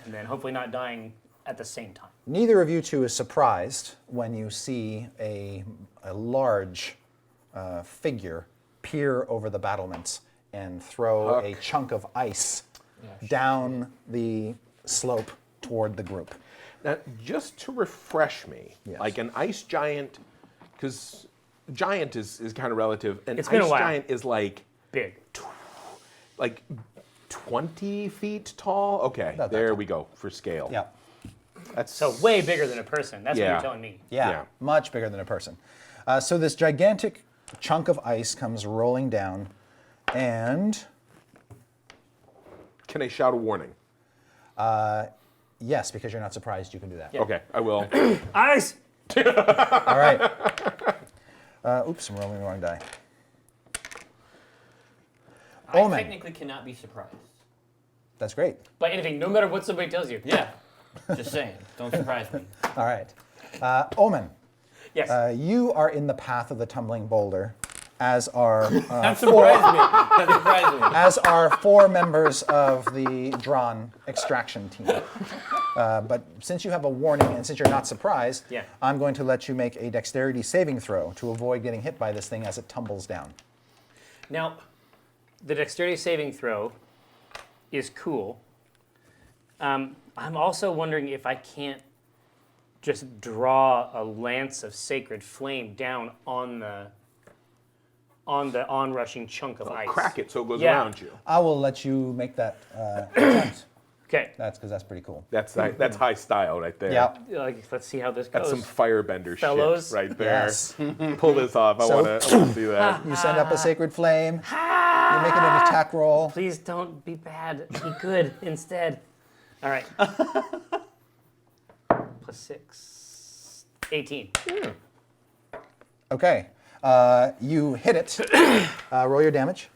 and then hopefully not dying at the same time. Neither of you two is surprised when you see a large figure peer over the battlements and throw a chunk of ice down the slope toward the group. Now, just to refresh me, Yes. like an ice giant, because giant is kind of relative. An It's ice been a while. giant is like Big. 20 feet tall. Okay, About that there tall. we go for scale. Yeah. That's So way bigger than a person. That's what Yeah. you're telling me. Yeah, Yeah. much bigger than a person. So this gigantic chunk of ice comes rolling down, and Can I shout a warning? yes, because you're not surprised, you can do that. Okay, I will. Ice! All right. Oops, I'm rolling the wrong die. I Omin. technically cannot be surprised. That's great. By anything, no matter what somebody tells you. Yeah. Just saying. Don't surprise me. All right. Omin, Yes. you are in the path of the tumbling boulder, as are That surprised me. That surprised me. as are 4 members of the Dran extraction team. But since you have a warning and since you're not surprised, Yeah. I'm going to let you make a dexterity saving throw to avoid getting hit by this thing as it tumbles down. Now, the dexterity saving throw is cool. I'm also wondering if I can't just draw a lance of sacred flame down on the onrushing chunk of ice. Crack it so it goes Yeah. around you. I will let you make that attempt. Okay. That's because that's pretty cool. That's high style right there. Yeah. Like, let's see how this That's goes. some firebender Fellows. shit right there. Yes. Pull this off. I So- want to see that. You send up a sacred flame. You make it an attack roll. Please don't be bad. Be good instead. All right. Plus 6. 18. Okay. You hit it. Roll your damage.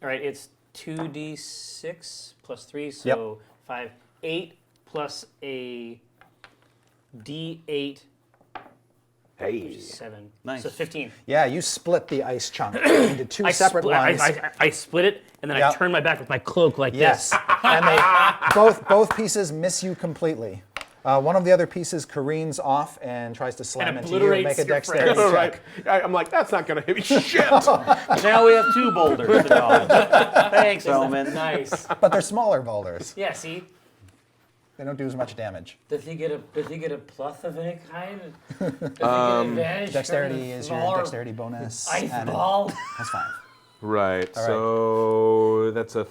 All right, it's 2d6 plus 3, so 5. 8 plus a d8, Hey. 7. Nice. So 15. Yeah, you split the ice chunk into 2 separate lines. I split it, and then I Yep. turn my back with my cloak like Yes, this. and they both pieces miss you completely. One of the other pieces careens off and tries to slam And into you and make a obliterates your dexterity friends. check. Right. I'm like, that's not going to hit me. Shit. Now we have 2 boulders to dodge. Thanks, Omin. Nice. But they're smaller boulders. Yeah, see? They don't do as much damage. Does he get a plus of any kind? Does he get advantage? Dexterity is your dexterity bonus. Ice and ball. That's 5. Right. All right. So that's a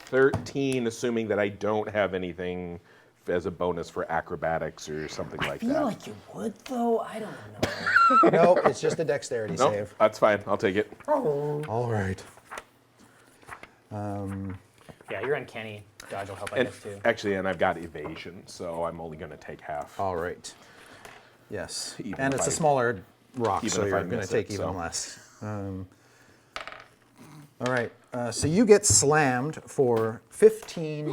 13, assuming that I don't have anything as a bonus for acrobatics or something like I feel that. like you would, though. I don't know. Nope, it's just a dexterity Nope, save. that's fine. I'll take it. All right. Yeah, your uncanny dodge will help, I And guess, too. actually, and I've got evasion, so I'm only going to take half. All right. Yes. Even And if it's a I- smaller rock, even so if you're I going to miss take it, even so. less. All right. So you get slammed for 15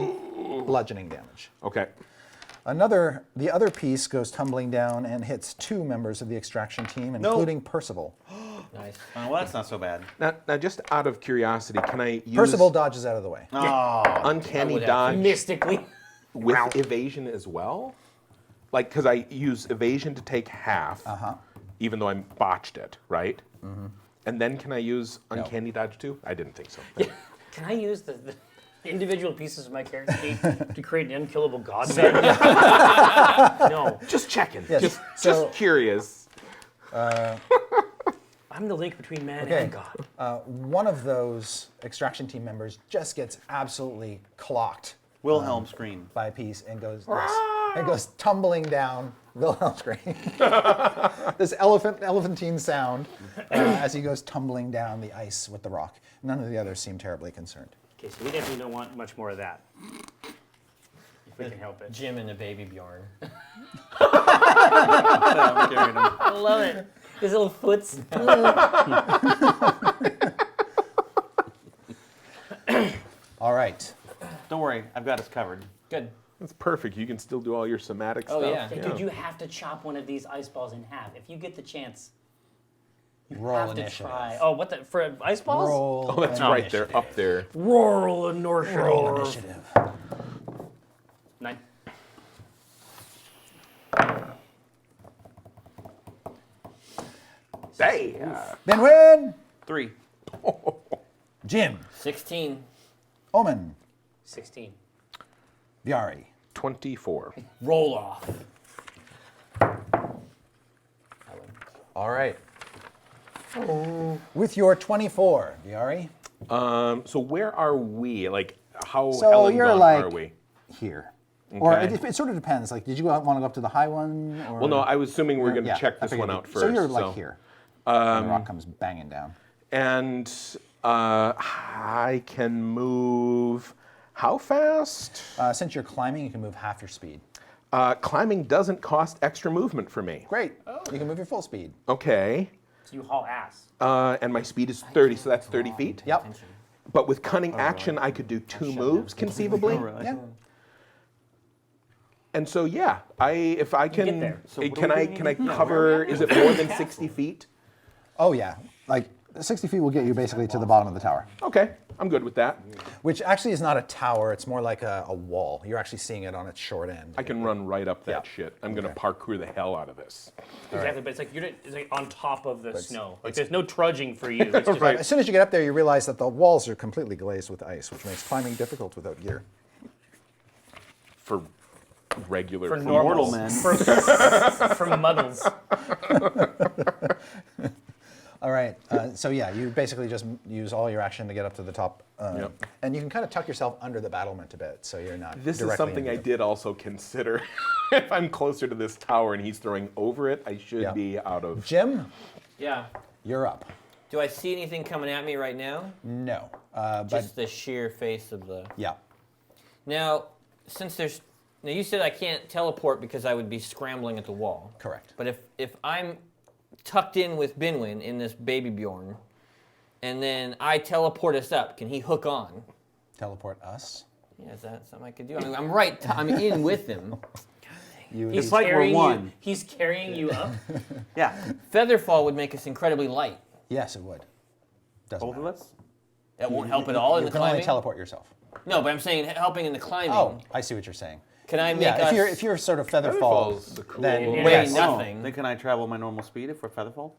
bludgeoning damage. Okay. The other piece goes tumbling down and hits 2 members of the extraction team, including Percival. Nice. Well, that's not so bad. Now, just out of curiosity, can I use Percival dodges out of the way. Oh, uncanny would have dodge Mystically. with evasion as well? Like, because I use evasion to take half, even though I botched it, right? Mm-hmm. And then can I use uncanny dodge too? I didn't think so. Can I use the individual pieces of my character sheet to create an unkillable god? No. Just checking. Yes. Just curious. I'm the link between man and god. One of those extraction team members just gets absolutely clocked Wilhelm scream. by a piece and goes tumbling down. Wilhelm scream. This elephantine sound as he goes tumbling down the ice with the rock. None of the others seem terribly concerned. Okay, so we definitely don't want much more of that. If we can help it. Jim and the baby Bjorn. I'm carrying him. I love it. His little foots. All right. Don't worry, I've got us covered. Good. That's perfect. You can still do all your somatic Oh, stuff. yeah. Dude, you have to chop one of these ice balls in half. If you get the chance, you Roll have to initiative. try. Oh, what the? For ice balls? Roll. Oh, that's right. They're up there. Roll initiative. Roll initiative. 9. Hey. Binwin. 3. Jim. 16. Omin. 16. Viari. 24. Roll off. All right. With your 24, Viari. So where are we? Like, how So Ellen you're gone like are we? here. Or Okay. it sort of depends. Like, did you want to go up to the high one? Or? Well, no, I was assuming we were going to Yeah, check I this figured one you- out first. So you're like here. And the rock comes banging down. And I can move how fast? Since you're climbing, you can move half your speed. Climbing doesn't cost extra movement for me. Great. You can move your full speed. Okay. So you haul ass. And my speed is 30, so that's 30 feet. Yep. But with cunning action, I could do 2 moves conceivably. Yeah. And so yeah, if I can, get there. So what can do we I need can to I do? cover? Is it more than 60 feet? Oh, yeah. Like, 60 feet will get you basically to the bottom of the tower. Okay, I'm good with that. Which actually is not a tower. It's more like a wall. You're actually seeing it on its short end. I can run right up that Yeah. shit. I'm gonna parkour the hell out of this. Exactly, but it's like on top of the snow. Like there's no trudging for you. It's just Right. As soon as you get up there, you realize that the walls are completely glazed with ice, which makes climbing difficult without gear. For regular for for normal mortal men. for muddles. All right. So yeah, you basically just use all your action to get up to the top, Yep. and you can kind of tuck yourself under the battlement a bit, so you're not. This is directly something into I it. did also consider. If I'm closer to this tower and he's throwing over it, I should Yeah. be out of. Jim, Yeah. you're up. Do I see anything coming at me right now? No, but Just the sheer face of the... yeah. Now, since there's... Now, you said I can't teleport because I would be scrambling at the wall. Correct. But if I'm tucked in with Binwin in this baby Bjorn, and then I teleport us up, can he hook on? Teleport us. Yeah, is that something I could do? I mean, I'm right. I'm in with him. It's like we're Carrying one. you, he's carrying you up. Yeah. Featherfall would make us incredibly light. Yes, it would. Doesn't Both of matter. us? That won't help at all in You the can only climbing. teleport yourself. No, but I'm saying helping in the climbing. Oh, I see what you're saying. Can I make Yeah, us if you're sort of featherfall, Featherfall's a cool then little- weigh yes. nothing? Then can I travel my normal speed if we're featherfall?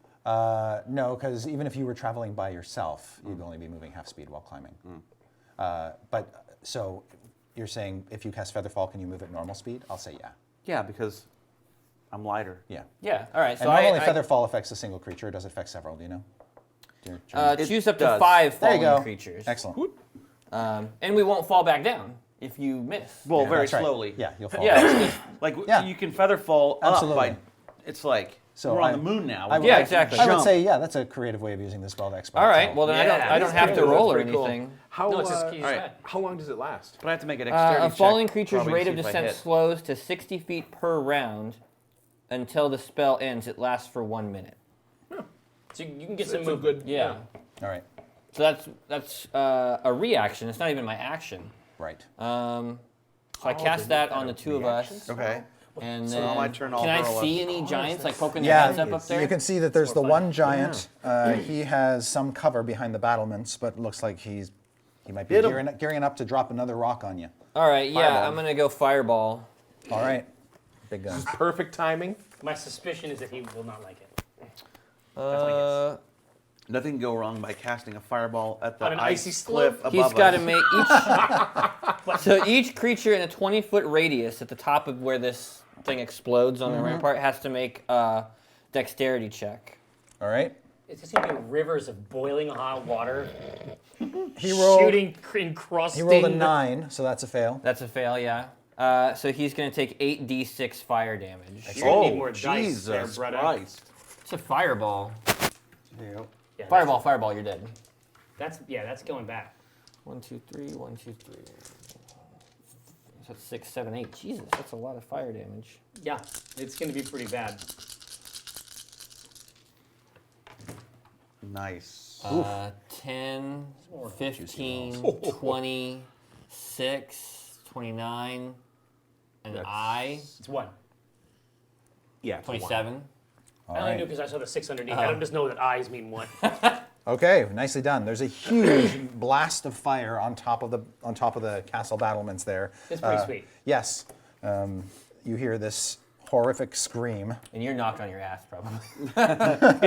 No, because even if you were traveling by yourself, you'd only be moving half speed while climbing. So you're saying if you cast Featherfall, can you move at normal speed? I'll say yeah. Yeah, because I'm lighter. Yeah. Yeah. All right. So And normally I Featherfall affects a single creature. It does affect several. Do you know? It choose up to does. 5 There you falling go. creatures. Excellent. And we won't fall back down if you miss. Well, very That's right. slowly. Yeah, you'll fall. Yeah. it's just- Like Yeah. you can featherfall Absolutely. up by. It's like So we're on I- the moon now. I We would- Yeah, can exactly. I would jump. say, yeah, that's a creative way of using this spell to expel all right. itself. Well, then Yeah, I don't that's have to pretty cool. roll or That's pretty cool. anything. How, No, it's just uh, you all right. said. how long does it last? But I have to make a dexterity A check. falling creature's probably rate to of see if I descent hit. slows to 60 feet per round until the spell ends. It lasts for 1 minute. So you can get It's some a move. good. Yeah. All right. So that's a reaction. It's not even my action. Right. So I cast that on the two of us. Okay. And So then, on my turn, I'll can I hurl us. see any giants like poking their heads up there? You can see that there's the one giant. He has some cover behind the battlements, but it looks like he might be gearing up to drop another rock on you. All right, yeah, Fireball. I'm gonna go fireball. All right, big gun. Perfect timing. My suspicion is that he will not like it. Nothing can go wrong by casting a fireball at the On an icy ice slope? cliff above He's got to us. make each. So each creature in a 20-foot radius at the top of where this thing explodes on the rampart has to make a dexterity check. All right. It's just gonna be rivers of boiling hot water He rolled. shooting, encrusting. He rolled a 9, so that's a fail. That's a fail, yeah. So he's going to take 8d6 fire damage. You're gonna need Oh, more dice there, Jesus brother. Christ. It's a fireball. Yeah, Fireball, you're dead. That's going back. 1, 2, 3, 1, 2, 3. So that's 6, 7, 8. Jesus, that's a lot of fire damage. Yeah, it's gonna be pretty bad. Nice. 10, 15, 26, 29, and That's- I, It's one. Yeah. it's a 27. All I only knew right. because I saw the 6 underneath. I don't just know that eyes mean one. Okay, nicely done. There's a huge blast of fire on top of the castle battlements there. It's pretty sweet. Yes, you hear this horrific scream. And you're knocked on your ass, probably.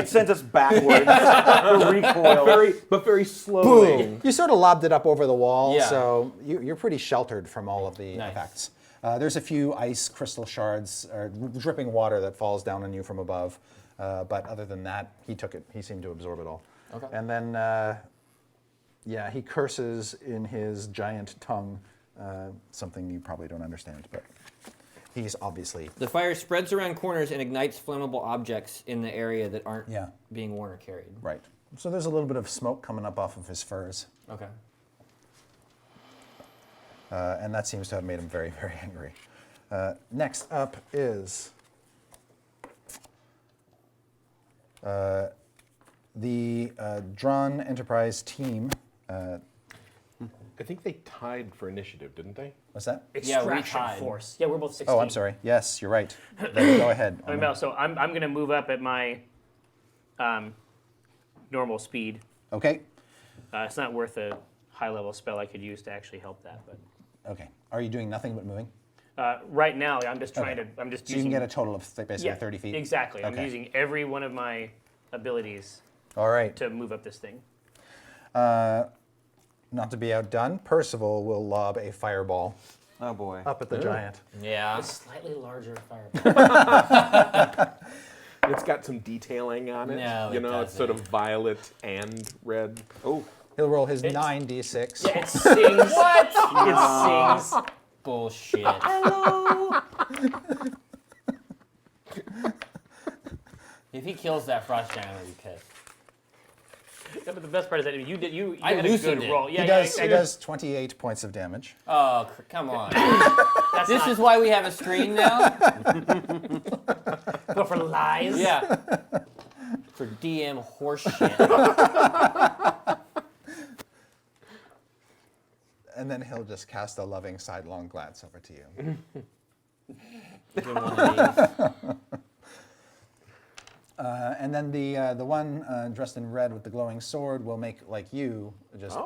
It sends us backwards. The recoil. but very slowly. You sort of lobbed it up over the wall, Yeah. so you're pretty sheltered from all of the Nice. effects. There's a few ice crystal shards or dripping water that falls down on you from above, but other than that, he took it. He seemed to absorb it all. Okay. And then, he curses in his giant tongue, something you probably don't understand, but he's obviously. The fire spreads around corners and ignites flammable objects in the area that aren't Yeah. being worn or carried. Right. So there's a little bit of smoke coming up off of his furs, Okay. and that seems to have made him very, very angry. Next up is the Dran Enterprise team. I think they tied for initiative, didn't they? What's that? Yeah, we Extraction tied. force. Yeah, we're both 16. Oh, I'm sorry. Yes, you're right. Then go ahead. I mean, so I'm gonna move up at my normal speed. Okay. It's not worth a high level spell I could use to actually help that, but Okay. Are you doing nothing but moving? right now I'm just trying Okay. to. I'm just So you using. can get a total of basically 30 feet? Exactly. I'm Okay. using every one of my abilities All right. to move up this thing. Not to be outdone, Percival will lob a fireball Oh boy. up at the giant. Yeah. A slightly larger fireball. It's got some detailing on it. No, you it know, it's sort of doesn't. violet and red. Oh. He'll roll his 9d6. Yeah, it sings. What? It sings. Bullshit. If he kills that frost giant, I'm gonna be pissed. Yeah, but the best part is that you I had a loosened good it. roll. Yeah, He does 28 points of damage. Oh, come on. That's This not, is why we have a screen now? go for lies. Yeah. For DM horseshit. And then he'll just cast a loving sidelong glance over to you. Give him one of these. And then the one dressed in red with the glowing sword will make, like you, just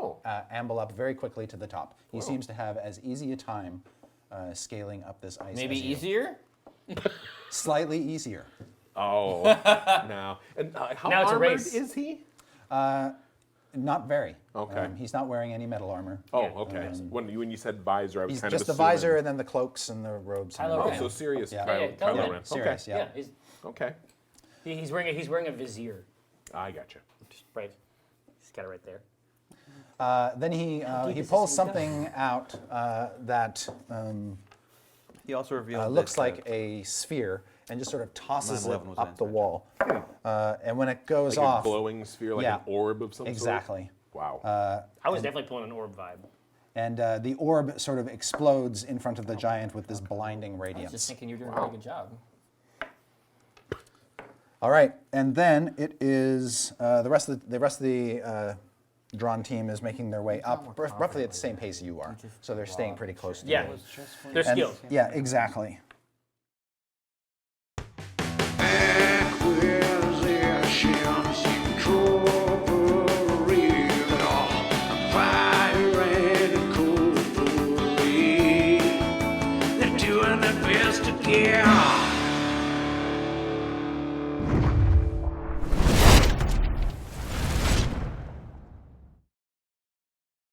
amble up very quickly to the top. He seems to have as easy a time scaling up this ice Maybe as you. easier? Slightly easier. Oh, no. And how Now it's a armored race. is he? Not very. Okay. He's not wearing any metal armor. Oh, okay. When you said visor, I was He's kind just of the assuming. visor and then the cloaks and the robes. and Kylo Oh, everything. so serious Yeah. Kylo, Yeah, Kylo yeah, Ren. serious, Okay. yeah. He's Okay. wearing a vizier. I gotcha. Right. He's got it right there. Then he deep is pulls this something out that He also revealed looks that, like a sphere and just sort of tosses it 9/11 was up the answered. wall. And when it goes Like off, a glowing sphere, like Yeah. an orb of some exactly. sort? Wow. I was definitely pulling an orb vibe. And the orb sort of explodes in front of the giant with this blinding I was just radiance. thinking you're doing a really good job. All right, and then it is the rest of the Dran team is making their way up roughly at the same pace you are. So they're staying pretty close to Yeah, you. they're And- skilled. Yeah, exactly.